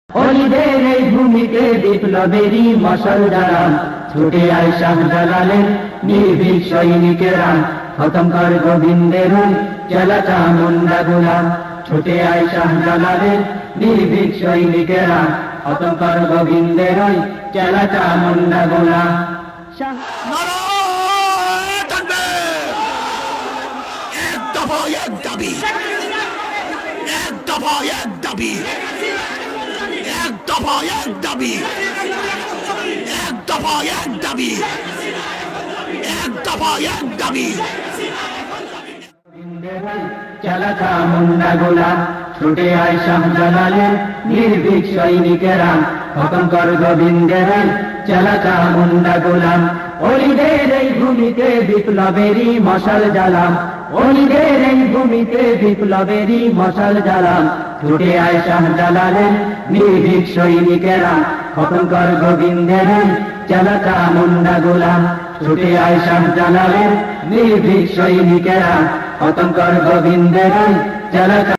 অলিদের এই ভূমিতে বিপ্লবেরই মশাল জ্বালান, ছুটে আয় শাহজালালের নির্ভীক সৈনিকেরা, খতম কর গোবিন্দের ওই চেলা চামুন্ডা গোলাম। ছুটে আয় শাহজালালের নির্ভীক সৈনিকেরা, খতম কর গোবিন্দের ওই চেলা চামুন্ডা গোলাম। নারায়ে তাকবীর! এক দফা এক দাবি, এক দফা এক দাবি, এক দফা এক দাবি, এক দফা এক দাবি, এক দফা এক দাবি। চেলা চামুন্ডা গোলাম, ছুটে আয় শাহজালালের নির্ভীক সৈনিকেরা, খতম কর গোবিন্দের ওই চেলা চামুন্ডা গোলাম। অলিদের এই ভূমিতে বিপ্লবেরই মশাল জ্বালাম, অলিদের এই ভূমিতে বিপ্লবেরই মশাল জ্বালাম। ছুটে আয় শাহজালালের নির্ভীক সৈনিকেরা, খতম কর গোবিন্দের ওই চেলা চামুন্ডা গোলাম। ছুটে আয় শাহজালালের নির্ভীক সৈনিকেরা, খতম কর গোবিন্দের ওই চেলা